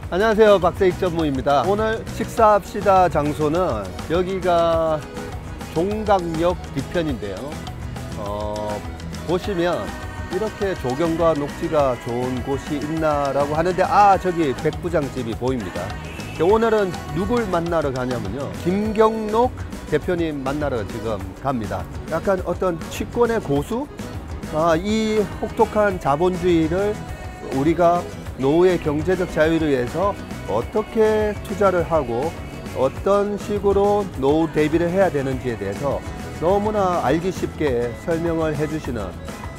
안녕하세요, 박세익 전무입니다. 오늘 식사합시다 장소는 여기가 종각역 뒤편인데요. 보시면 이렇게 조경과 녹지가 좋은 곳이 있나라고 하는데, 저기 백부장집이 보입니다. 오늘은 누굴 만나러 가냐면요, 김경록 대표님 만나러 지금 갑니다. 약간 어떤 취권의 고수? 이 혹독한 자본주의를 우리가 노후의 경제적 자유를 위해서 어떻게 투자를 하고 어떤 식으로 노후 대비를 해야 되는지에 대해서 너무나 알기 쉽게 설명을 해주시는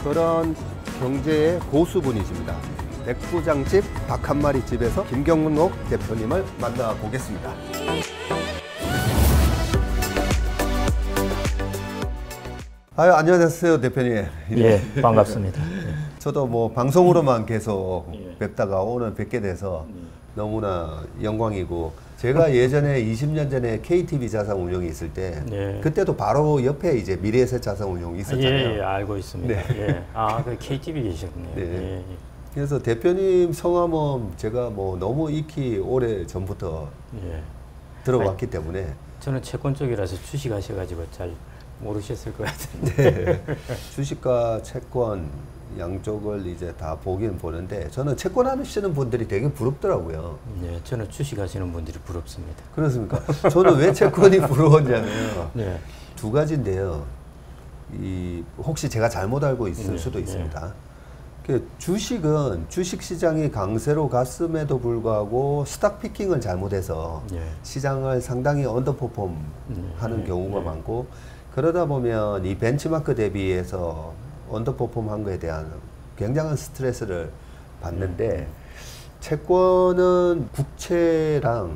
그런 경제의 고수분이십니다. 백부장집 닭 한 마리 집에서 김경록 대표님을 만나보겠습니다. 안녕하세요, 대표님. 예, 반갑습니다. 저도 뭐 방송으로만 계속 뵙다가 오늘 뵙게 돼서 너무나 영광이고, 제가 예전에 20년 전에 KTV 자산운용이 있을 때 그때도 바로 옆에 이제 미래에셋 자산운용이 있었잖아요. 예, 알고 있습니다. 네. 예. 그 KTV 계셨네요. 네. 예. 그래서 대표님 성함은 제가 뭐 너무 익히 오래 전부터 들어왔기 때문에. 저는 채권 쪽이라서 주식하셔가지고 잘 모르셨을 것 같은데. 네. 주식과 채권 양쪽을 이제 다 보긴 보는데, 저는 채권 하시는 분들이 되게 부럽더라고요. 네, 저는 주식하시는 분들이 부럽습니다. 그렇습니까? 저는 왜 채권이 부러웠냐면 네. 두 가지인데요. 혹시 제가 잘못 알고 있을 수도 있습니다. 주식은 주식 시장이 강세로 갔음에도 불구하고 스탁 피킹을 잘못해서 시장을 상당히 언더퍼폼 하는 경우가 많고, 그러다 보면 이 벤치마크 대비해서 언더퍼폼 한 거에 대한 굉장한 스트레스를 받는데, 채권은 국채랑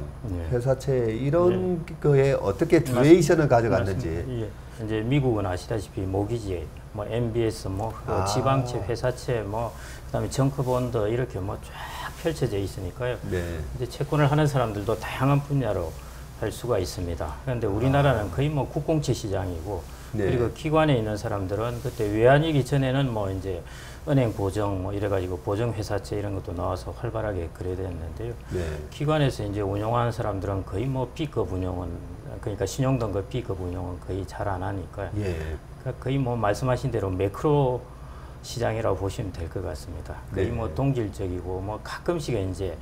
회사채 이런 거에 어떻게 듀레이션을 가져갔는지. 이제 미국은 아시다시피 모기지, 뭐 MBS, 지방채, 회사채, 그다음에 정크본드 이렇게 쫙 펼쳐져 있으니까요. 이제 채권을 하는 사람들도 다양한 분야로 할 수가 있습니다. 그런데 우리나라는 거의 국공채 시장이고, 그리고 기관에 있는 사람들은 그때 외환위기 전에는 이제 은행 보정 이래가지고 보정 회사채 이런 것도 나와서 활발하게 거래됐는데요. 기관에서 이제 운영하는 사람들은 거의 B급 운영은, 그러니까 신용등급 B급 운영은 거의 잘 안 하니까 거의 말씀하신 대로 매크로 시장이라고 보시면 될 것 같습니다. 거의 동질적이고 가끔씩 이제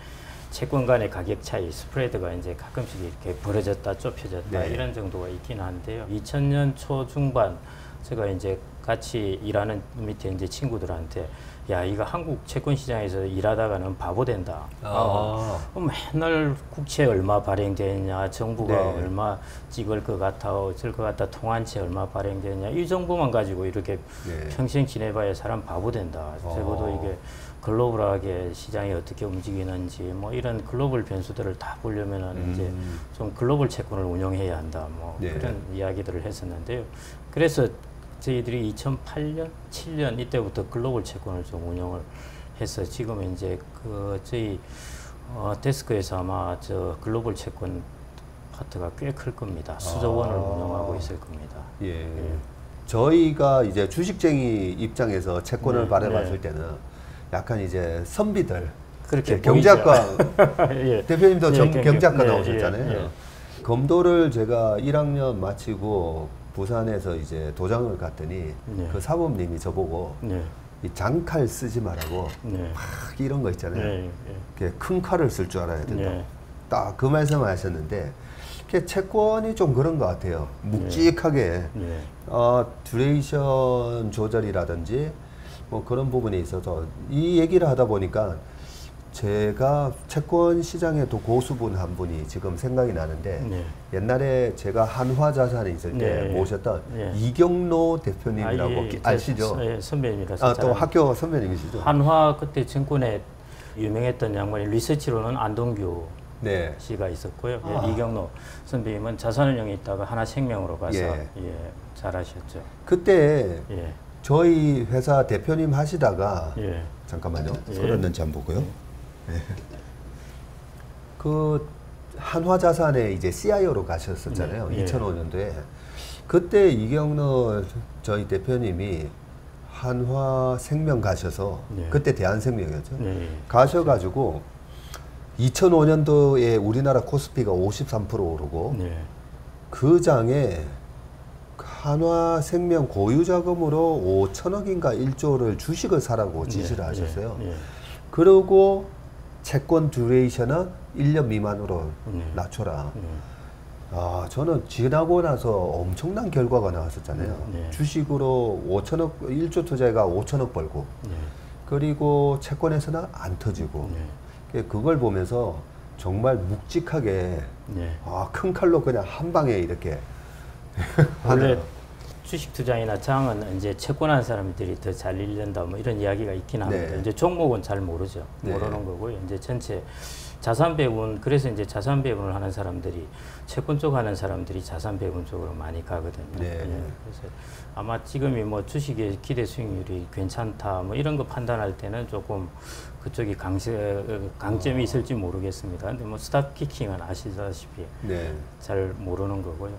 채권 간의 가격 차이, 스프레드가 이제 가끔씩 이렇게 벌어졌다 좁혀졌다 이런 정도가 있긴 한데요. 2000년 초중반 제가 이제 같이 일하는 밑에 이제 친구들한테, 야, 이거 한국 채권 시장에서 일하다가는 바보 된다. 맨날 국채 얼마 발행되냐, 정부가 얼마 찍을 것 같아, 어쩔 것 같다, 통한채 얼마 발행되냐, 이 정보만 가지고 이렇게 평생 지내봐야 사람 바보 된다. 적어도 이게 글로벌하게 시장이 어떻게 움직이는지 이런 글로벌 변수들을 다 보려면은 이제 좀 글로벌 채권을 운영해야 한다. 그런 이야기들을 했었는데요. 그래서 저희들이 2008년, 7년 이때부터 글로벌 채권을 좀 운영을 해서 지금 이제 저희 데스크에서 아마 저 글로벌 채권 파트가 꽤 클 겁니다. 수조 원을 운영하고 있을 겁니다. 저희가 이제 주식쟁이 입장에서 채권을 바라봤을 때는 약간 이제 선비들, 그렇게 경제학과 대표님도 경제학과 나오셨잖아요. 검도를 제가 1학년 마치고 부산에서 이제 도장을 갔더니 그 사범님이 저보고 이 장칼 쓰지 말라고 막 이런 거 있잖아요. 큰 칼을 쓸 줄 알아야 된다. 딱 그 말씀을 하셨는데, 채권이 좀 그런 것 같아요. 묵직하게 듀레이션 조절이라든지 그런 부분에 있어서 이 얘기를 하다 보니까 제가 채권 시장에도 고수분 한 분이 지금 생각이 나는데, 옛날에 제가 한화자산에 있을 때 모셨던 이경로 대표님이라고 아시죠? 선배님이라서. 또 학교 선배님이시죠? 한화 그때 증권에 유명했던 양반이 리서치로는 안동규 씨가 있었고요. 이경로 선배님은 자산운용에 있다가 하나생명으로 가서 잘하셨죠. 그때 저희 회사 대표님 하시다가 잠깐만요. 그랬는지 한번 보고요. 그 한화자산에 이제 CIO로 가셨었잖아요. 2005년도에. 그때 이경로 저희 대표님이 한화생명 가셔서 그때 대한생명이었죠. 가셔가지고 2005년도에 우리나라 코스피가 53% 오르고 네. 그 장에 한화생명 고유자금으로 5천억인가 1조를 주식을 사라고 지시를 하셨어요. 그리고 채권 듀레이션은 1년 미만으로 낮춰라. 아, 저는 지나고 나서 엄청난 결과가 나왔었잖아요. 주식으로 5천억, 1조 투자가 5천억 벌고, 그리고 채권에서는 안 터지고, 그걸 보면서 정말 묵직하게, 아, 큰 칼로 그냥 한 방에 이렇게. 원래 주식 투자이나 장은 이제 채권한 사람들이 더 잘 일련다 뭐 이런 이야기가 있긴 합니다. 이제 종목은 잘 모르죠. 모르는 거고요. 이제 전체 자산 배분, 그래서 이제 자산 배분을 하는 사람들이 채권 쪽 하는 사람들이 자산 배분 쪽으로 많이 가거든요. 그래서 아마 지금이 뭐 주식의 기대 수익률이 괜찮다 뭐 이런 거 판단할 때는 조금 그쪽이 강점이 있을지 모르겠습니다. 근데 뭐 스탑 피킹은 아시다시피 잘 모르는 거고요.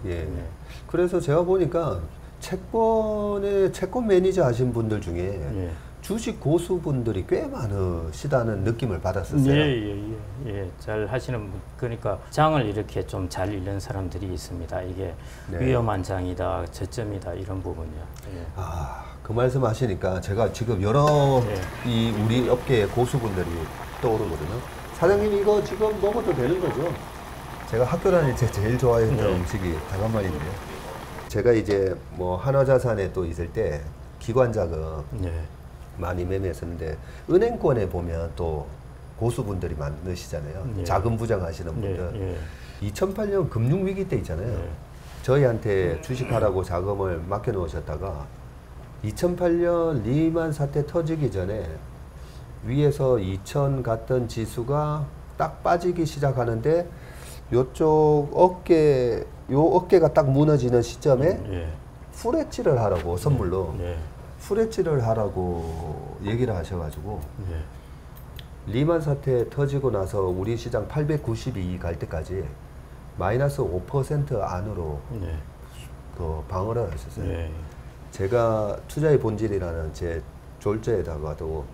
그래서 제가 보니까 채권 매니저 하신 분들 중에 주식 고수분들이 꽤 많으시다는 느낌을 받았었어요. 잘 하시는 분, 그러니까 장을 이렇게 좀 잘 읽는 사람들이 있습니다. 이게 위험한 장이다, 저점이다 이런 부분이요. 아, 그 말씀 하시니까 제가 지금 여러 이 우리 업계의 고수분들이 떠오르거든요. 사장님 이거 지금 먹어도 되는 거죠? 제가 학교 다닐 때 제일 좋아했던 음식이 다간말인데요. 제가 이제 뭐 한화자산에 또 있을 때 기관자금 많이 매매했었는데 은행권에 보면 또 고수분들이 많으시잖아요. 자금 부장하시는 분들. 2008년 금융위기 때 있잖아요. 저희한테 주식하라고 자금을 맡겨놓으셨다가 2008년 리만 사태 터지기 전에 위에서 2000 갔던 지수가 딱 빠지기 시작하는데 요쪽 어깨가 딱 무너지는 시점에 풀엣지를 하라고 선물로 풀엣지를 하라고 얘기를 하셔가지고 리만 사태 터지고 나서 우리 시장 892 갈 때까지 마이너스 5% 안으로 그 방어를 하셨어요. 제가 투자의 본질이라는 제 졸저에다가도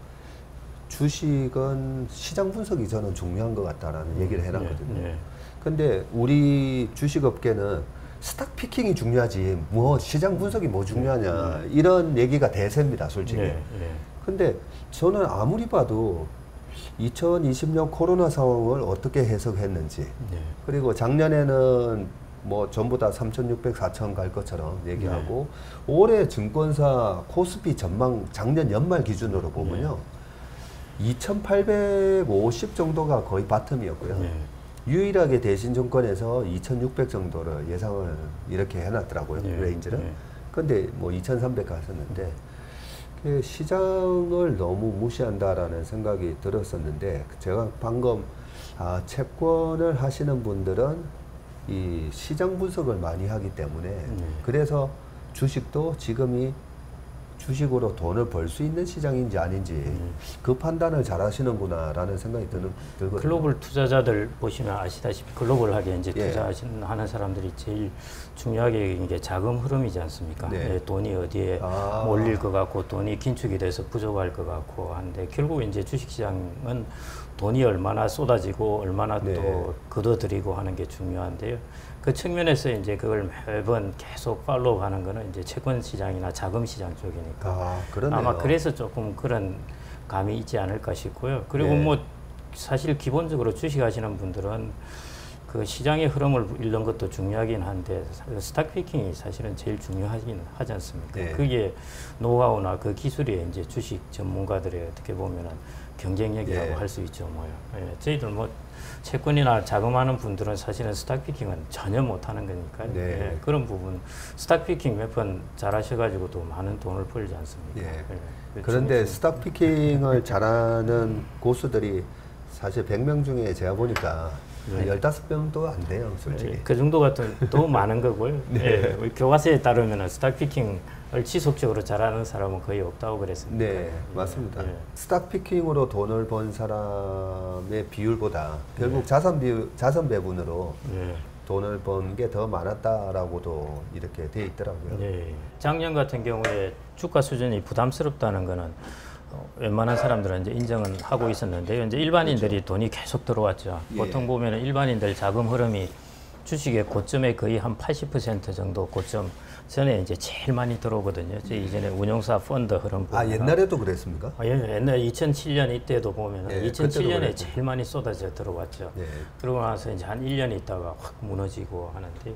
주식은 시장 분석이 저는 중요한 것 같다라는 얘기를 해놨거든요. 근데 우리 주식업계는 스탁 피킹이 중요하지 뭐 시장 분석이 뭐 중요하냐 이런 얘기가 대세입니다, 솔직히. 근데 저는 아무리 봐도 2020년 코로나 상황을 어떻게 해석했는지 그리고 작년에는 뭐 전부 다 3,600, 4,000 갈 것처럼 얘기하고 올해 증권사 코스피 전망 작년 연말 기준으로 보면요 2,850 정도가 거의 바텀이었고요. 유일하게 대신증권에서 2,600 정도를 예상을 이렇게 해놨더라고요. 레인지를. 근데 뭐 2,300 갔었는데 시장을 너무 무시한다라는 생각이 들었었는데 제가 방금 채권을 하시는 분들은 이 시장 분석을 많이 하기 때문에 그래서 주식도 지금이 주식으로 돈을 벌 수 있는 시장인지 아닌지 그 판단을 잘 하시는구나라는 생각이 들거든요. 글로벌 투자자들 보시면 아시다시피 글로벌하게 이제 투자하는 사람들이 제일 중요하게 이게 자금 흐름이지 않습니까? 돈이 어디에 몰릴 것 같고 돈이 긴축이 돼서 부족할 것 같고 한데 결국 이제 주식시장은 돈이 얼마나 쏟아지고 얼마나 또 걷어들이고 하는 게 중요한데요. 그 측면에서 이제 그걸 매번 계속 팔로우하는 거는 이제 채권 시장이나 자금 시장 쪽이니까 아마 그래서 조금 그런 감이 있지 않을까 싶고요. 그리고 뭐 사실 기본적으로 주식하시는 분들은 그 시장의 흐름을 읽는 것도 중요하긴 한데 스탁 피킹이 사실은 제일 중요하긴 하지 않습니까? 그게 노하우나 그 기술이 이제 주식 전문가들의 어떻게 보면은 경쟁력이라고 할 수 있죠, 뭐요. 저희들 뭐 채권이나 자금하는 분들은 사실은 스탁 피킹은 전혀 못하는 거니까요. 그런 부분 스탁 피킹 몇 번 잘하셔가지고 또 많은 돈을 벌지 않습니까? 그런데 스탁 피킹을 잘하는 고수들이 사실 100명 중에 제가 보니까 15명도 안 돼요, 솔직히. 그 정도 같은 더 많은 거고요. 교과서에 따르면 스탁 피킹을 지속적으로 잘하는 사람은 거의 없다고 그랬습니다. 맞습니다. 스탁 피킹으로 돈을 번 사람의 비율보다 결국 자산 배분으로 돈을 번 게 더 많았다라고도 이렇게 돼 있더라고요. 작년 같은 경우에 주가 수준이 부담스럽다는 거는 웬만한 사람들은 이제 인정은 하고 있었는데요. 이제 일반인들이 그렇죠. 돈이 계속 들어왔죠. 예. 보통 보면은 일반인들 자금 흐름이 주식의 고점에 거의 한 80% 정도 고점 전에 이제 제일 많이 들어오거든요. 저 이전에 운용사 펀드 흐름 보면. 아, 옛날에도 그랬습니까? 예, 옛날 2007년 이때도 보면은 예, 2007년에 제일 많이 쏟아져 들어왔죠. 예. 그러고 나서 이제 한 1년 있다가 확 무너지고 하는데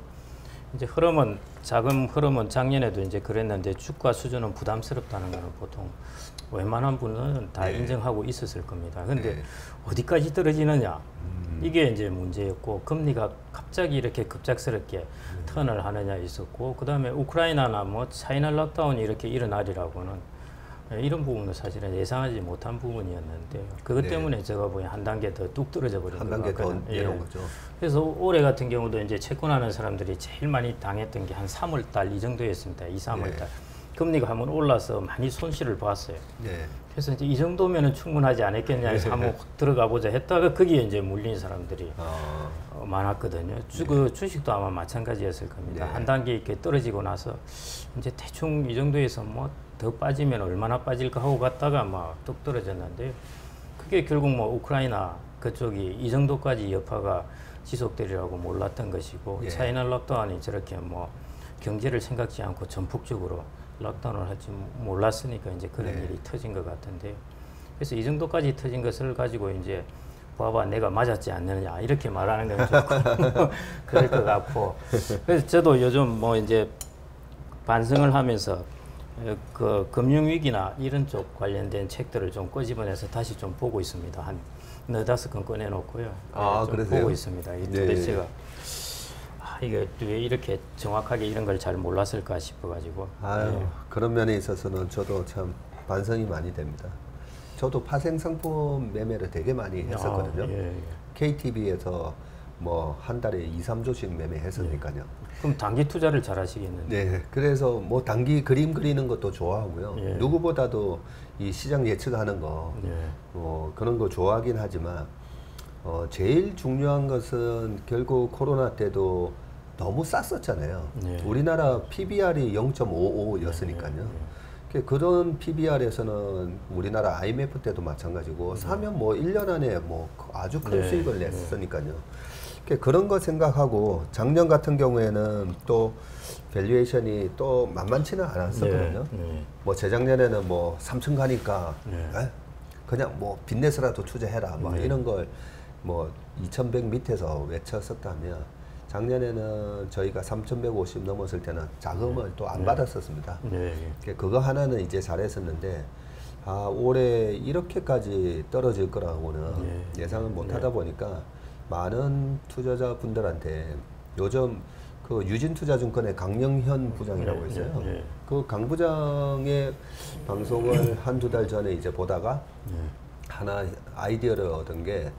이제 흐름은 자금 흐름은 작년에도 이제 그랬는데 주가 수준은 부담스럽다는 거는 보통 웬만한 분은 다 네. 인정하고 있었을 겁니다. 근데 네. 어디까지 떨어지느냐 이게 이제 문제였고 금리가 갑자기 이렇게 급작스럽게 턴을 하느냐 있었고 그 다음에 우크라이나나 뭐 차이나 락다운이 이렇게 일어나리라고는 이런 부분은 사실은 예상하지 못한 부분이었는데 그것 네. 때문에 제가 보기엔 한 단계 더 뚝 떨어져 버린 한 것 단계 더 같거든요. 내려온 거죠. 그래서 올해 같은 경우도 이제 채권하는 사람들이 제일 많이 당했던 게 한 3월 달 이 정도였습니다. 2, 3월 네. 달. 금리가 한번 올라서 많이 손실을 봤어요. 네. 그래서 이제 이 정도면은 충분하지 않았겠냐 해서 한번 확 들어가 보자 했다가 거기에 이제 물린 사람들이 많았거든요. 그 주식도 아마 마찬가지였을 겁니다. 네. 한 단계 이렇게 떨어지고 나서 이제 대충 이 정도에서 뭐 더 빠지면 얼마나 빠질까 하고 갔다가 막 뚝 떨어졌는데요. 그게 결국 뭐 우크라이나 그쪽이 이 정도까지 여파가 지속되리라고 몰랐던 것이고 예. 차이나 락다운이 저렇게 뭐 경제를 생각지 않고 전폭적으로 락다운을 할지 몰랐으니까 이제 그런 네. 일이 터진 것 같은데요. 그래서 이 정도까지 터진 것을 가지고 이제 봐봐 내가 맞았지 않느냐 이렇게 말하는 건 조금 그럴 것 같고 그래서 저도 요즘 뭐 이제 반성을 하면서 그 금융위기나 이런 쪽 관련된 책들을 좀 꼬집어내서 다시 좀 보고 있습니다. 한 너다섯 권 꺼내놓고요. 아, 좀 그러세요? 보고 있습니다. 이 네. 도대체가 이게 왜 이렇게 정확하게 이런 걸 잘 몰랐을까 싶어가지고. 아유, 예. 그런 면에 있어서는 저도 참 반성이 많이 됩니다. 저도 파생 상품 매매를 되게 많이 했었거든요. 예, 예. KTV에서 뭐 한 달에 2, 3조씩 매매했으니까요. 그럼 단기 투자를 잘 하시겠는데. 네, 그래서 뭐 단기 그림 그리는 것도 좋아하고요. 예. 누구보다도 이 시장 예측하는 거, 예. 그런 거 좋아하긴 하지만 제일 중요한 것은 결국 코로나 때도 너무 쌌었잖아요. 예. 우리나라 PBR이 0.55였으니까요. 그런 PBR에서는 우리나라 IMF 때도 마찬가지고 사면 뭐 1년 안에 뭐 아주 큰 네. 수익을 냈으니까요. 그런 거 생각하고 작년 같은 경우에는 또 밸류에이션이 또 만만치는 않았었거든요. 네. 뭐 재작년에는 뭐 3층 가니까 네. 그냥 뭐 빚내서라도 투자해라 뭐 네. 이런 걸 뭐 2100 밑에서 외쳤었다면 작년에는 저희가 3150 넘었을 때는 자금을 또 안 받았었습니다. 네. 그거 하나는 이제 잘했었는데 올해 이렇게까지 떨어질 거라고는 예상을 못 하다 보니까 많은 투자자분들한테 요즘 그 유진투자증권의 강영현 부장이라고 있어요. 그 강 부장의 방송을 한두 달 전에 이제 보다가 하나 아이디어를 얻은 게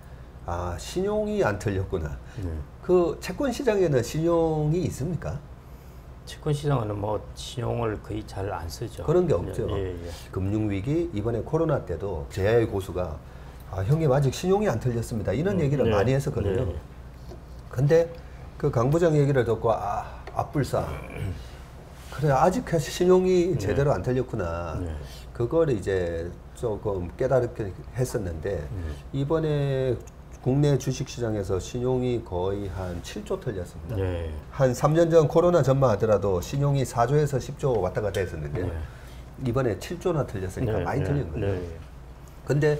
신용이 안 틀렸구나. 그 채권 시장에는 신용이 있습니까? 채권 시장은 뭐 신용을 거의 잘 안 쓰죠. 그런 게 없죠. 예. 금융위기 이번에 코로나 때도 제야의 고수가 형님 아직 신용이 안 틀렸습니다. 이런 얘기를 많이 했었거든요. 근데 그 강 부장 얘기를 듣고 앞불사 그래 아직 신용이 제대로 안 틀렸구나. 그걸 이제 조금 깨달게 했었는데 이번에 국내 주식시장에서 신용이 거의 한 7조 틀렸습니다. 한 3년 전 코로나 전만 하더라도 신용이 4조에서 10조 왔다 갔다 했었는데 이번에 7조나 틀렸으니까 많이 틀린 거예요. 근데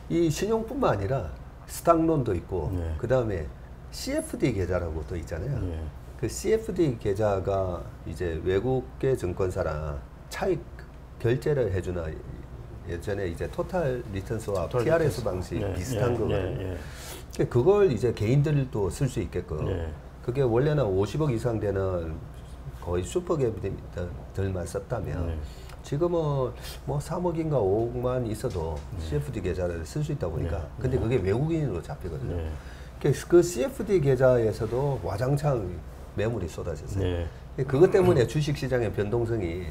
이 신용뿐만 아니라 스탁론도 있고 그 다음에 CFD 계좌라고 또 있잖아요. 그 CFD 계좌가 이제 외국계 증권사랑 차익 결제를 해주나 예전에 이제 토탈 리턴 스왑 TRS 방식 비슷한 거거든요. 그걸 이제 개인들도 쓸 수 있게끔 그게 원래는 50억 이상 되는 거의 슈퍼갭들만 썼다면 지금은 뭐 3억인가 5억만 있어도 CFD 계좌를 쓸 수 있다 보니까 근데 그게 외국인으로 잡히거든요. 그 CFD 계좌에서도 와장창 매물이 쏟아졌어요. 그것 때문에 주식시장의 변동성이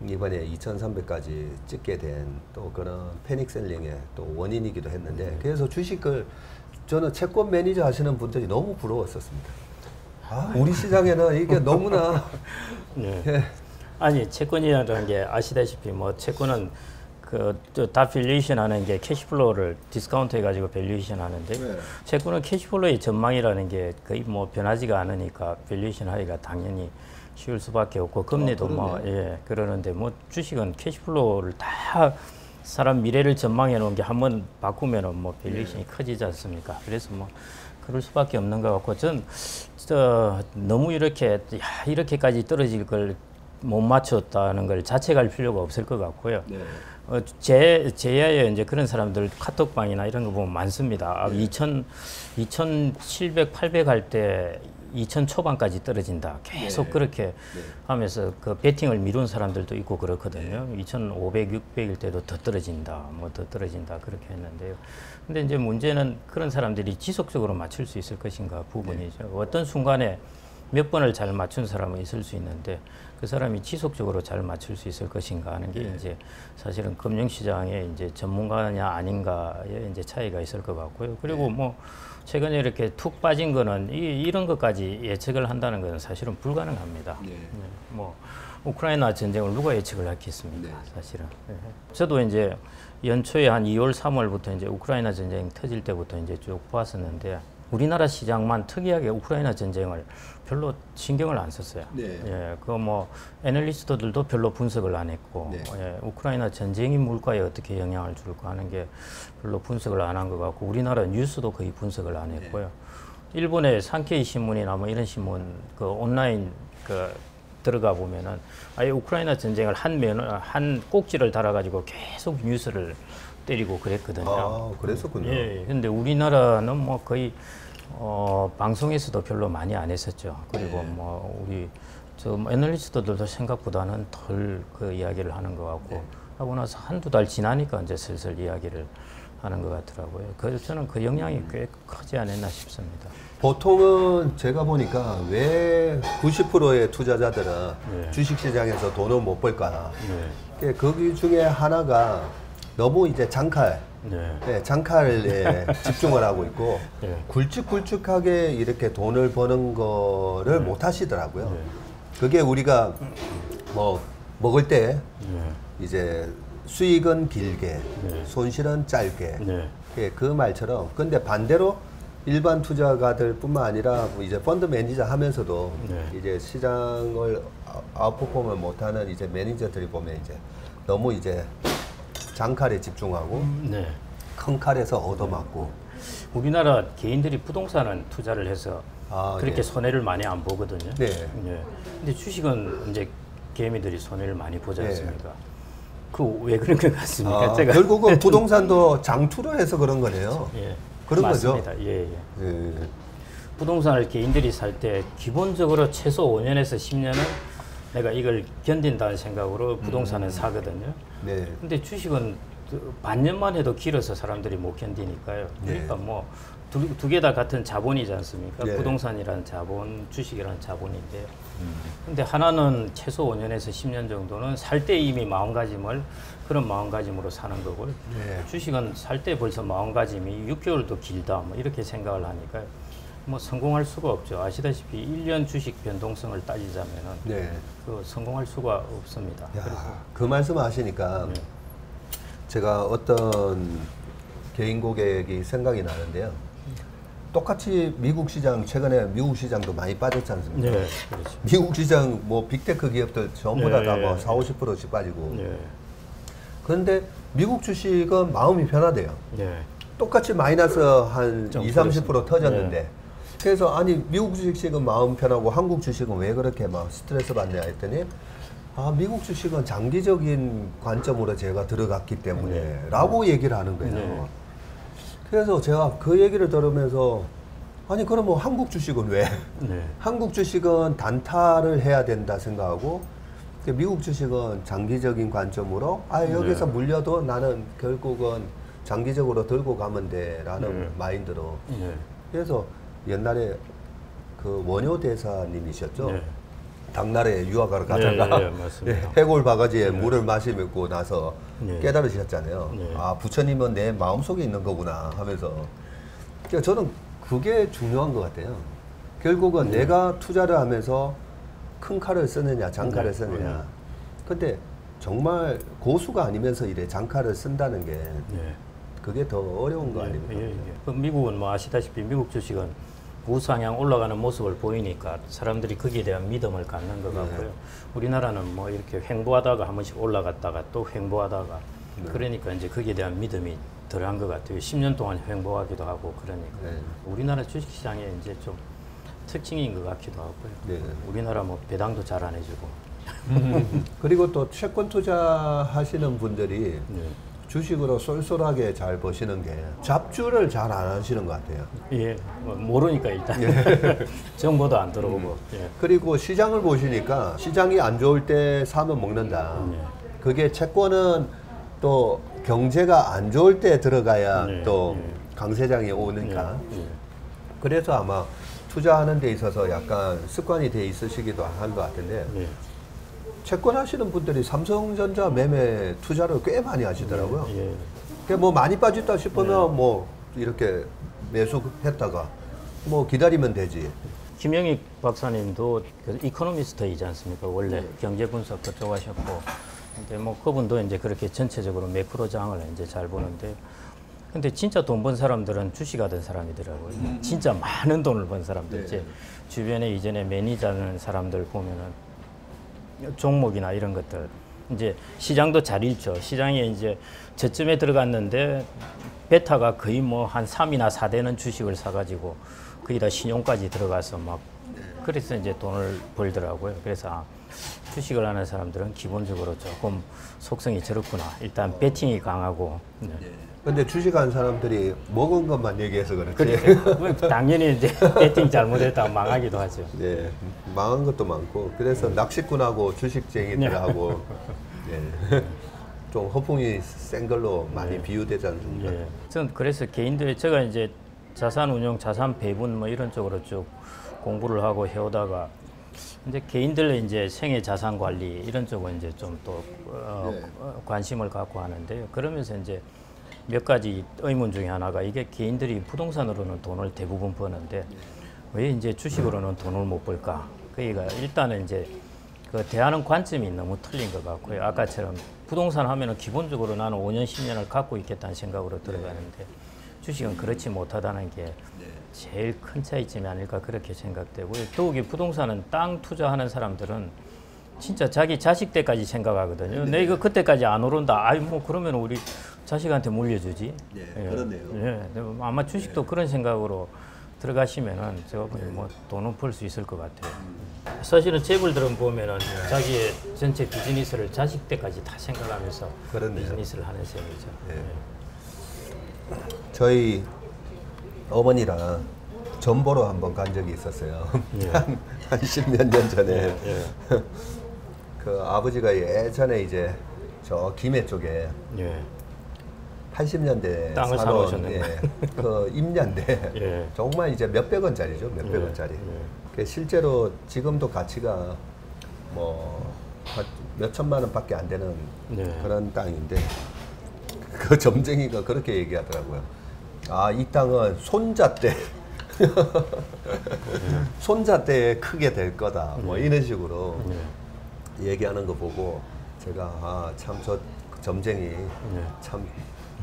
이번에 2,300까지 찍게 된 또 그런 패닉셀링의 또 원인이기도 했는데 그래서 주식을 저는 채권 매니저 하시는 분들이 너무 부러웠었습니다. 우리 시장에는 이게 너무나 아니 채권이라는 게 아시다시피 뭐 채권은 다 밸류에이션 하는 게 캐시플로우를 디스카운트 해가지고 밸류에이션 하는데 네. 채권은 캐시플로우의 전망이라는 게 거의 뭐 변하지가 않으니까 밸류에이션 하기가 당연히 쉬울 수밖에 없고 금리도 뭐 예, 그러는데 뭐 주식은 캐시플로우를 다 사람 미래를 전망해 놓은 게 한번 바꾸면은 뭐 밸류에이션이 커지지 않습니까? 그래서 뭐 그럴 수밖에 없는 것 같고 너무 이렇게까지 떨어질 걸 못 맞췄다는 걸 자책할 필요가 없을 것 같고요. 네. 제야에 이제 그런 사람들 카톡방이나 이런 거 보면 많습니다. 2,700, 800 할 때 2,000 초반까지 떨어진다. 계속 그렇게 하면서 그 베팅을 미룬 사람들도 있고 그렇거든요. 2,500, 600일 때도 더 떨어진다. 뭐 더 떨어진다. 그렇게 했는데요. 근데 이제 문제는 그런 사람들이 지속적으로 맞출 수 있을 것인가 부분이죠. 어떤 순간에 몇 번을 잘 맞춘 사람은 있을 수 있는데 그 사람이 지속적으로 잘 맞출 수 있을 것인가 하는 게 이제 사실은 금융시장의 이제 전문가냐 아닌가의 이제 차이가 있을 것 같고요. 그리고 뭐 최근에 이렇게 툭 빠진 거는 이런 것까지 예측을 한다는 것은 사실은 불가능합니다. 뭐 우크라이나 전쟁을 누가 예측을 했겠습니까? 사실은. 저도 이제 연초에 한 2월, 3월부터 이제 우크라이나 전쟁 터질 때부터 이제 쭉 보았었는데 우리나라 시장만 특이하게 우크라이나 전쟁을 별로 신경을 안 썼어요. 예, 그 뭐 애널리스트들도 별로 분석을 안 했고, 예, 우크라이나 전쟁이 물가에 어떻게 영향을 줄까 하는 게 별로 분석을 안 한 것 같고, 우리나라 뉴스도 거의 분석을 안 했고요. 일본의 산케이 신문이나 뭐 이런 신문 그 온라인 그 들어가 보면은 아예 우크라이나 전쟁을 한 꼭지를 달아가지고 계속 뉴스를 때리고 그랬거든요. 아, 그랬었군요. 예, 근데 우리나라는 뭐 거의 방송에서도 별로 많이 안 했었죠. 그리고 뭐 우리 애널리스트들도 생각보다는 덜 그 이야기를 하는 것 같고 하고 나서 한두 달 지나니까 이제 슬슬 이야기를 하는 것 같더라고요. 그래서 저는 그 영향이 꽤 크지 않았나 싶습니다. 보통은 제가 보니까 왜 90%의 투자자들은 주식시장에서 돈을 못 벌까? 거기 중에 하나가 너무 이제 장칼에 집중을 하고 있고 굵직굵직하게 이렇게 돈을 버는 거를 못 하시더라고요. 그게 우리가 뭐 먹을 때 이제 수익은 길게, 손실은 짧게. 그 말처럼. 근데 반대로 일반 투자가들뿐만 아니라 이제 펀드 매니저 하면서도 이제 시장을 아웃퍼폼을 못하는 이제 매니저들이 보면 이제 너무 이제 장칼에 집중하고 큰 칼에서 얻어맞고. 우리나라 개인들이 부동산은 투자를 해서 그렇게 손해를 많이 안 보거든요. 근데 주식은 이제 개미들이 손해를 많이 보지 않습니까? 그 왜 그런 것 같습니까? 제가 결국은 부동산도 장투로 해서 그런 거네요. 그런 맞습니다. 거죠. 부동산을 개인들이 살 때 기본적으로 최소 5년에서 10년은 내가 이걸 견딘다는 생각으로 부동산은 사거든요. 근데 주식은 반년만 해도 길어서 사람들이 못 견디니까요. 그러니까 뭐 두 개 다 같은 자본이지 않습니까? 부동산이라는 자본, 주식이라는 자본인데요. 근데 하나는 최소 5년에서 10년 정도는 살 때 이미 마음가짐을 그런 마음가짐으로 사는 거고요. 주식은 살 때 벌써 마음가짐이 6개월도 길다 뭐 이렇게 생각을 하니까 뭐 성공할 수가 없죠. 아시다시피 1년 주식 변동성을 따지자면은 그 성공할 수가 없습니다. 그 말씀 하시니까 제가 어떤 개인 고객이 생각이 나는데요. 똑같이 미국 시장, 최근에 미국 시장도 많이 빠졌지 않습니까? 그렇죠. 미국 시장 뭐 빅테크 기업들 전부 다 뭐 40, 50%씩 빠지고. 그런데 미국 주식은 마음이 편하대요. 똑같이 마이너스 한 20, 30% 터졌는데. 그래서 아니 미국 주식은 마음 편하고 한국 주식은 왜 그렇게 막 스트레스 받냐 했더니 미국 주식은 장기적인 관점으로 제가 들어갔기 때문에 라고 얘기를 하는 거예요. 그래서 제가 그 얘기를 들으면서 아니 그럼 뭐 한국 주식은 왜? 한국 주식은 단타를 해야 된다 생각하고 미국 주식은 장기적인 관점으로 여기서 물려도 나는 결국은 장기적으로 들고 가면 돼 라는 마인드로. 그래서 옛날에 그 원효 대사님이셨죠? 당나라에 유학을 가다가 해골 바가지에 물을 마시고 나서 깨달으셨잖아요. 부처님은 내 마음속에 있는 거구나 하면서. 그러니까 저는 그게 중요한 것 같아요. 결국은 내가 투자를 하면서 큰 칼을 쓰느냐 장칼을 쓰느냐. 근데 정말 고수가 아니면서 이래 장카를 쓴다는 게 네. 그게 더 어려운 거 아닙니까? 예, 예. 그 미국은 뭐 아시다시피 미국 주식은 우상향 올라가는 모습을 보이니까 사람들이 거기에 대한 믿음을 갖는 것 같고요. 우리나라는 뭐 이렇게 횡보하다가 한 번씩 올라갔다가 또 횡보하다가 그러니까 이제 거기에 대한 믿음이 덜한 것 같아요. 10년 동안 횡보하기도 하고 그러니까 우리나라 주식시장에 이제 좀 특징인 것 같기도 하고요. 우리나라 뭐 배당도 잘 안 해주고. 그리고 또 채권 투자하시는 분들이 주식으로 쏠쏠하게 잘 버시는 게 잡주를 잘 안 하시는 것 같아요. 예, 뭐 모르니까 일단 정보도 안 들어오고. 예. 그리고 시장을 보시니까 시장이 안 좋을 때 사면 먹는다. 그게 채권은 또 경제가 안 좋을 때 들어가야 또 강세장이 오니까. 그래서 아마 투자하는 데 있어서 약간 습관이 돼 있으시기도 한 것 같은데 채권 하시는 분들이 삼성전자 매매 투자를 꽤 많이 하시더라고요. 그러니까 뭐 많이 빠졌다 싶으면 뭐 이렇게 매수했다가 뭐 기다리면 되지. 김영익 박사님도 그 이코노미스트이지 않습니까? 원래 경제 분석 그쪽 하셨고, 근데 뭐 그분도 이제 그렇게 전체적으로 매크로장을 이제 잘 보는데, 근데 진짜 돈 번 사람들은 주식하던 사람이더라고요. 진짜 많은 돈을 번 사람들, 이제 주변에 이전에 매니저하는 사람들 보면은 종목이나 이런 것들 이제 시장도 잘 읽죠. 시장에 이제 저쯤에 들어갔는데 베타가 거의 뭐 한 3이나 4되는 주식을 사가지고 거기다 신용까지 들어가서 막 그래서 이제 돈을 벌더라고요. 그래서 주식을 하는 사람들은 기본적으로 조금 속성이 저렇구나. 일단 배팅이 강하고. 근데 주식하는 사람들이 먹은 것만 얘기해서 그렇지. 그렇죠. 당연히 이제 배팅 잘못했다 망하기도 하죠. 네, 망한 것도 많고 그래서 낚시꾼하고 주식쟁이들하고 좀 허풍이 센 걸로 많이 비유되지 않습니까? 저는 그래서 개인들이 제가 이제 자산 운용, 자산 배분 뭐 이런 쪽으로 쭉 공부를 하고 해오다가 이제 개인들의 이제 생애 자산 관리 이런 쪽은 이제 좀 또 관심을 갖고 하는데요. 그러면서 이제 몇 가지 의문 중에 하나가 이게 개인들이 부동산으로는 돈을 대부분 버는데 왜 이제 주식으로는 돈을 못 벌까? 그러니까 일단은 이제 그 대하는 관점이 너무 틀린 것 같고요. 아까처럼 부동산 하면은 기본적으로 나는 5년, 10년을 갖고 있겠다는 생각으로 들어가는데 주식은 그렇지 못하다는 게 제일 큰 차이점이 아닐까 그렇게 생각되고요. 더욱이 부동산은 땅 투자하는 사람들은 진짜 자기 자식 때까지 생각하거든요. 내 이거 그때까지 안 오른다. 아이 뭐 그러면 우리 자식한테 물려주지. 그렇네요. 아마 주식도 그런 생각으로 들어가시면은 제가 보니 뭐 돈은 벌 수 있을 것 같아요. 사실은 재벌들은 보면은 자기의 전체 비즈니스를 자식 때까지 다 생각하면서 비즈니스를 하는 셈이죠. 저희 어머니랑 전 보러 한번 간 적이 있었어요. 한 10몇 년 전에. 그 아버지가 예전에 이제 저 김해 쪽에 80년대 땅을 사놓으셨는 그 임야인데 정말 이제 몇백 원짜리죠, 몇백 원짜리. 실제로 지금도 가치가 뭐 몇 천만 원밖에 안 되는 그런 땅인데 그 점쟁이가 그렇게 얘기하더라고요. 아, 이 땅은 손자 때 손자 때에 크게 될 거다. 뭐 이런 식으로 얘기하는 거 보고 제가 아, 참 저 점쟁이 참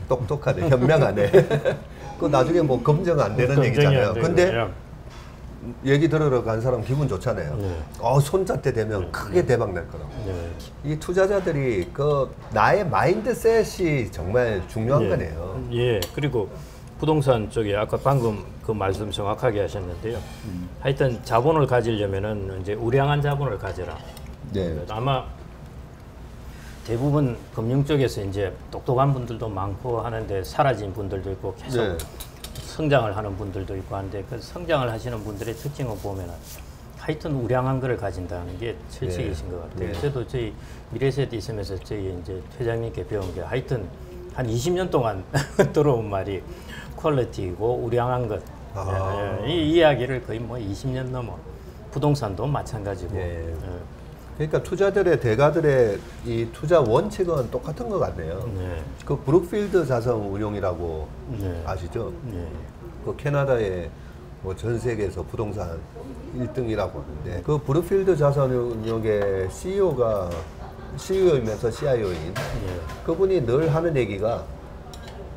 똑똑하네, 현명하네. 그 나중에 뭐 검증 안 되는 얘기잖아요. 근데 얘기 들으러 간 사람 기분 좋잖아요. 손자 때 되면 크게 대박 날 거라고. 이 투자자들이 그 나의 마인드셋이 정말 중요한 거네요. 그리고 부동산 쪽에 아까 방금 그 말씀 정확하게 하셨는데요. 하여튼 자본을 가지려면은 이제 우량한 자본을 가져라. 아마 대부분 금융 쪽에서 이제 똑똑한 분들도 많고 하는데 사라진 분들도 있고 계속 성장을 하는 분들도 있고 하는데 그 성장을 하시는 분들의 특징을 보면은 하여튼 우량한 거를 가진다는 게 철칙이신 것 같아요. 저도 저희 미래셋 있으면서 저희 이제 회장님께 배운 게 하여튼 한 20년 동안 들어온 말이 퀄리티이고 우량한 것. 이 이야기를 거의 뭐 20년 넘어. 부동산도 마찬가지고. 그러니까 투자들의 대가들의 이 투자 원칙은 똑같은 것 같네요. 그 브룩필드 자산 운용이라고 아시죠? 그 캐나다의 뭐 전 세계에서 부동산 1등이라고 하는데 그 브룩필드 자산 운용의 CEO가 CEO이면서 CIO인 예. 그분이 늘 하는 얘기가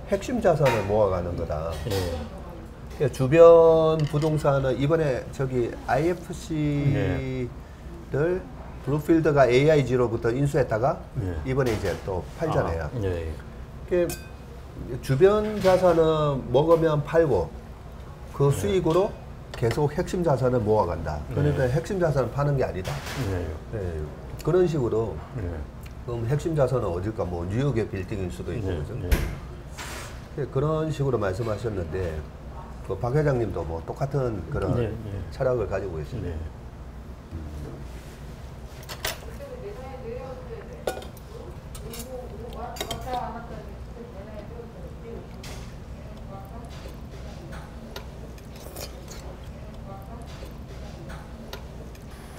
핵심 자산을 모아가는 거다. 예. 그러니까 주변 부동산은 이번에 저기 IFC를 블루필드가 AIG로부터 인수했다가 이번에 이제 또 팔잖아요. 예. 그러니까 주변 자산은 먹으면 팔고 그 수익으로 계속 핵심 자산을 모아간다. 그러니까 핵심 자산은 파는 게 아니다. 예. 예, 그런 식으로 예. 그럼 핵심 자산은 어딜까? 뭐 뉴욕의 빌딩일 수도 있고 예. 그죠? 예. 예, 그런 식으로 말씀하셨는데 그 박 회장님도 뭐 똑같은 그런 네, 네. 철학을 가지고 계시네요. 네.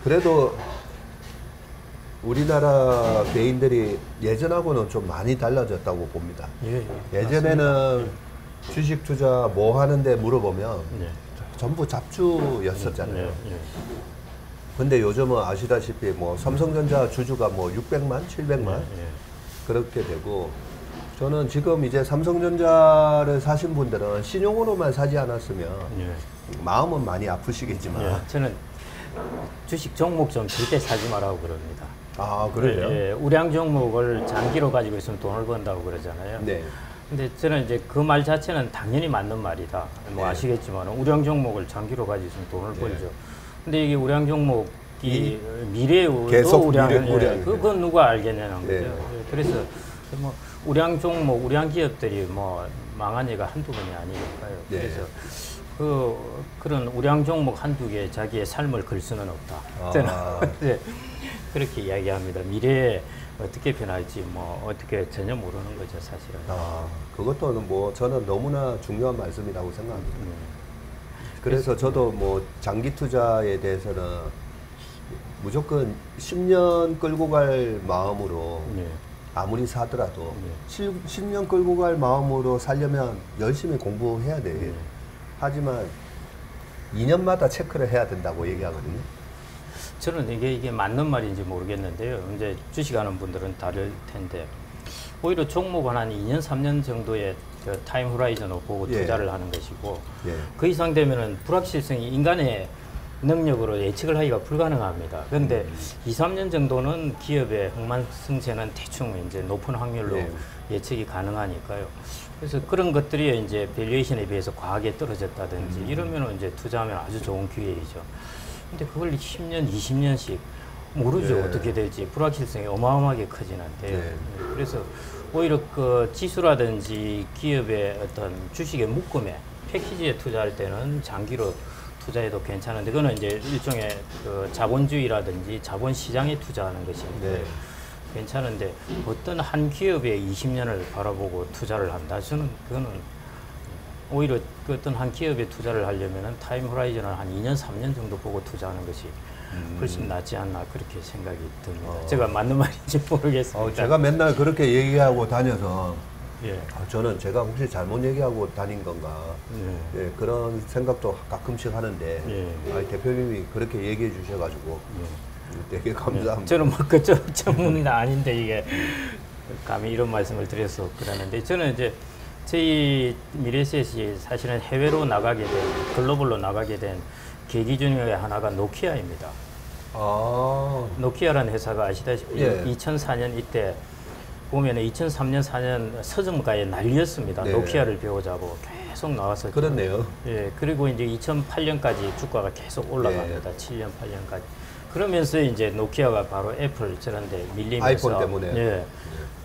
그래도 우리나라 개인들이 예전하고는 좀 많이 달라졌다고 봅니다. 예. 예전에는 주식 투자 뭐 하는데 물어보면 네. 전부 잡주였었잖아요. 네. 근데 요즘은 아시다시피 뭐 삼성전자 주주가 뭐 600만, 700만 예. 그렇게 되고 저는 지금 이제 삼성전자를 사신 분들은 신용으로만 사지 않았으면 예. 마음은 많이 아프시겠지만 예. 저는 주식 종목 좀 절대 사지 말라고 그럽니다. 아 그래요? 예. 우량 종목을 장기로 가지고 있으면 돈을 번다고 그러잖아요. 네. 근데 저는 이제 그 말 자체는 당연히 맞는 말이다. 뭐 네. 아시겠지만 우량 종목을 장기로 가지고 있으면 돈을 네. 벌죠. 근데 이게 우량 종목이 미래에도 계속 우량, 우량. 그건 누가 알겠냐는 거죠. 네. 예, 그래서 뭐 우량 종목, 우량 기업들이 뭐 망한 예가 한두 번이 아니니까요. 네. 그래서 그런 우량 종목 한두 개 자기의 삶을 걸 수는 없다. 저는 네, 그렇게 이야기합니다. 미래에 어떻게 변할지 뭐 어떻게 전혀 모르는 거죠, 사실은. 그것도 뭐 저는 너무나 중요한 말씀이라고 생각합니다. 그래서 저도 뭐 장기 투자에 대해서는 무조건 10년 끌고 갈 마음으로 네. 아무리 사더라도 10년 끌고 갈 마음으로 살려면 열심히 공부해야 돼. 하지만 2년마다 체크를 해야 된다고 얘기하거든요. 저는 이게 맞는 말인지 모르겠는데요. 이제 주식하는 분들은 다를 텐데 오히려 종목은 한 2년, 3년 정도의 그 타임 호라이즌을 보고 예. 투자를 하는 것이고 예. 그 이상 되면은 불확실성이 인간의 능력으로 예측을 하기가 불가능합니다. 그런데 2, 3년 정도는 기업의 흥망성쇠는 대충 이제 높은 확률로 예. 예측이 가능하니까요. 그래서 그런 것들이 이제 밸류에이션에 비해서 과하게 떨어졌다든지 이러면은 이제 투자하면 아주 좋은 기회이죠. 근데 그걸 10년, 20년씩 모르죠. 네. 어떻게 될지. 불확실성이 어마어마하게 커지는데요. 네. 그래서 오히려 그 지수라든지 기업의 어떤 주식의 묶음에 패키지에 투자할 때는 장기로 투자해도 괜찮은데 그거는 이제 일종의 그 자본주의라든지 자본시장에 투자하는 것이니까 네. 괜찮은데 어떤 한 기업에 20년을 바라보고 투자를 한다. 저는 그거는 오히려 그 어떤 한 기업에 투자를 하려면은 타임 호라이즌을 한 2년, 3년 정도 보고 투자하는 것이 훨씬 낫지 않나 그렇게 생각이 듭니다. 제가 맞는 말인지 모르겠습니다. 제가 맨날 그렇게 얘기하고 다녀서 예. 저는 제가 혹시 잘못 얘기하고 다닌 건가 예, 그런 생각도 가끔씩 하는데 대표님이 그렇게 얘기해 주셔가지고 되게 감사합니다. 저는 뭐 그쪽 전문은 아닌데 이게 감히 이런 말씀을 드려서 그러는데 저는 이제 저희 미래셋이 사실은 해외로 나가게 된 글로벌로 나가게 된 계기 중에 하나가 노키아입니다. 노키아라는 회사가 아시다시피 2004년 이때 보면 2003년, 4년 서점가에 난리였습니다. 네. 노키아를 배우자고 계속 나왔었죠. 그렇네요. 예, 그리고 이제 2008년까지 주가가 계속 올라갑니다. 7년, 8년까지. 그러면서 이제 노키아가 바로 애플 저런데 밀리면서 아이폰 때문에. 예,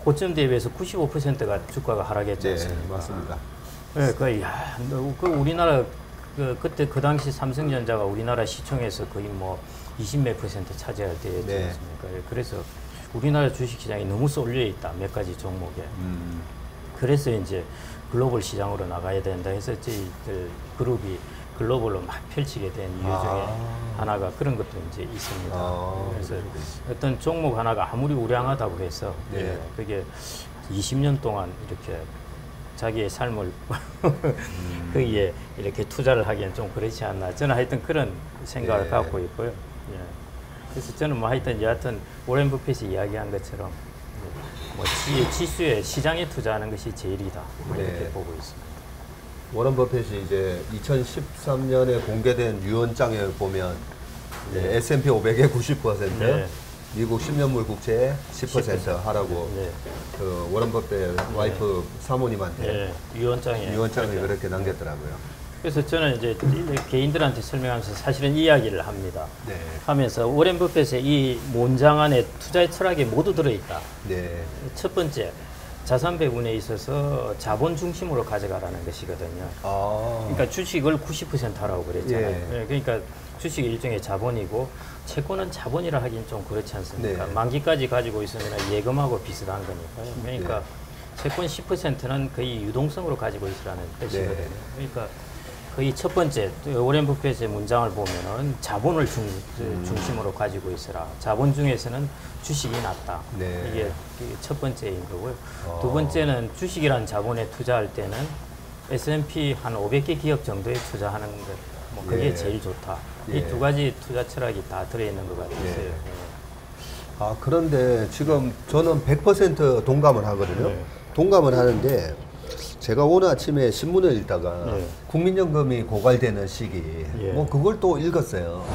고점 대비해서 95%가 주가가 하락했지 않습니까? 네, 맞습니다. 예, 그 우리나라 그때 그 당시 삼성전자가 우리나라 시총에서 거의 뭐 20몇 % 차지할 때였지 네. 않습니까? 예, 그래서 우리나라 주식시장이 너무 쏠려 있다 몇 가지 종목에. 그래서 이제 글로벌 시장으로 나가야 된다 해서 저희들 그룹이 글로벌로 막 펼치게 된 이유 중에 하나가 그런 것도 이제 있습니다. 그래서 어떤 종목 하나가 아무리 우량하다고 해서 그게 20년 동안 이렇게 자기의 삶을 거기에 이렇게 투자를 하기엔 좀 그렇지 않나. 저는 하여튼 그런 생각을 갖고 있고요. 예. 그래서 저는 뭐 하여튼 여하튼 워렌 버핏이 이야기한 것처럼 뭐 지수에 시장에 투자하는 것이 제일이다. 뭐 이렇게 네. 보고 있습니다. 워런 버핏이 이제 2013년에 공개된 유언장에 보면 네. S&P 500의 90%, 네. 미국 10년물 국채의 10% 하라고 네. 그 워런 버핏 와이프 사모님한테 네. 유언장에 유언장을 그렇게 남겼더라고요. 그래서 저는 이제 개인들한테 설명하면서 사실은 이야기를 합니다. 네. 하면서 워렌 버핏의 이 문장 안에 투자의 철학이 모두 들어있다. 네. 첫 번째, 자산 배분에 있어서 자본 중심으로 가져가라는 것이거든요. 아. 그러니까 주식을 90% 하라고 그랬잖아요. 예. 예, 그러니까 주식이 일종의 자본이고 채권은 자본이라 하긴 좀 그렇지 않습니까? 네. 만기까지 가지고 있으면 예금하고 비슷한 거니까요. 그러니까 채권 10%는 거의 유동성으로 가지고 있으라는 뜻이거든요. 네. 그러니까 거의 첫 번째 워렌 버핏의 문장을 보면은 자본을 중심으로 가지고 있어라. 자본 중에서는 주식이 낫다. 네. 이게 첫 번째인 거고요. 두 번째는 주식이라는 자본에 투자할 때는 S&P 한 500개 기업 정도에 투자하는 것, 뭐 그게 예. 제일 좋다. 예. 이 두 가지 투자 철학이 다 들어있는 것 같아요. 예. 아, 그런데 지금 저는 100% 동감을 하거든요. 네. 동감을 하는데 제가 오늘 아침에 신문을 읽다가 네. 국민연금이 고갈되는 시기 예. 뭐 그걸 또 읽었어요.